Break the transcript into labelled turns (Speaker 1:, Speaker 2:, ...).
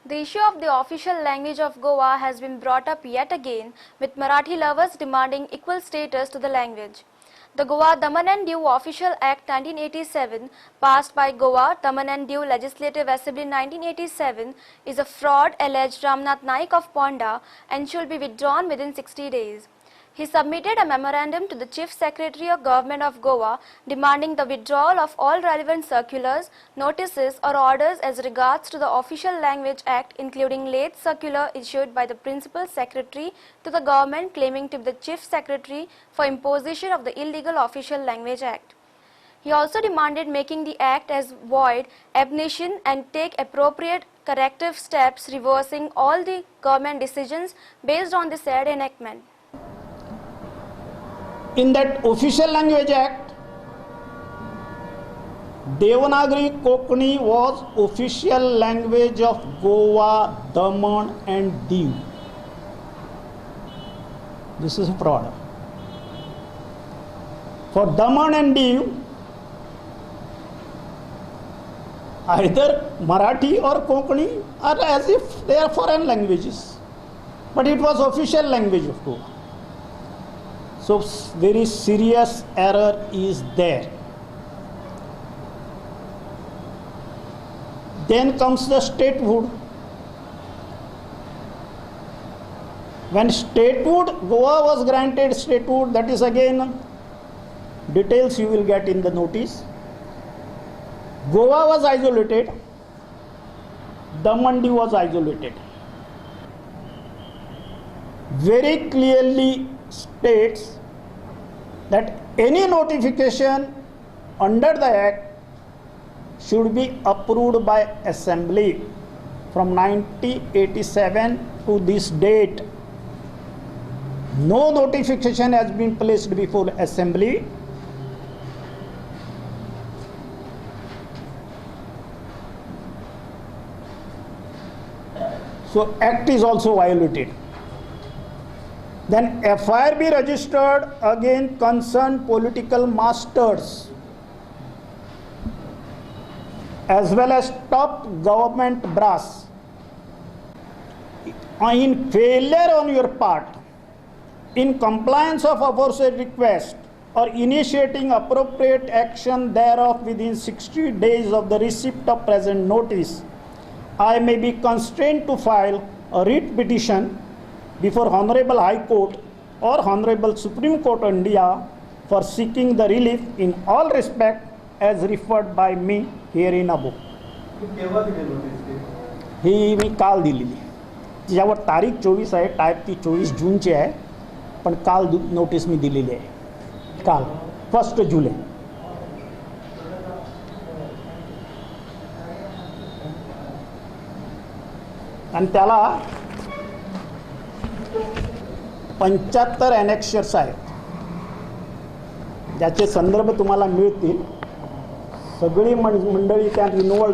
Speaker 1: The issue of the official language of Goa has been brought up yet again, with Marathi lovers demanding equal status to the language. The Goa Daman and Diu Official Act 1987, passed by Goa Daman and Diu Legislative Assembly 1987, is a fraud, alleged Ramnath Naik of Ponda, and should be withdrawn within 60 days. He submitted a memorandum to the Chief Secretary of Government of Goa demanding the withdrawal of all relevant circulars, notices or orders as regards to the Official Language Act, including late circular issued by the Principal Secretary to the government claiming to be the Chief Secretary for imposition of the illegal Official Language Act. He also demanded making the act as void, ab initio, and take appropriate corrective steps reversing all the government decisions based on the said enactment.
Speaker 2: In that Official Language Act, Devanagari Kokani was official language of Goa, Daman and Diu. This is a fraud. For Daman and Diu, either Marathi or Kokani are as if they are foreign languages. But it was official language of Goa. So very serious error is there. Then comes the statehood. When statehood, Goa was granted statehood, that is again details you will get in the notice. Goa was isolated, Daman Diu was isolated. Very clearly states that any notification under the Act should be approved by Assembly from 1987 to this date. No notification has been placed before Assembly. So Act is also violated. Then FIR be registered against concerned political masters as well as top government brass in failure on your part in compliance of aforesaid request or initiating appropriate action thereof within 60 days of the receipt of present notice, I may be constrained to file a writ petition before Honorable High Court or Honorable Supreme Court of India for seeking the relief in all respect as referred by me herein above. ही मी काल दिलेली, ज्यावर तारीख 24 आहे, type ती 24 जूनची आहे, पण काल notice मी दिलेली आहे, काल 1 जुलै. आणि त्याला 75 ॲनेक्शर्स आहेत, ज्याचे संदर्भ तुम्हाला मिळतील. सगळी मंडळी त्या रिन्युअल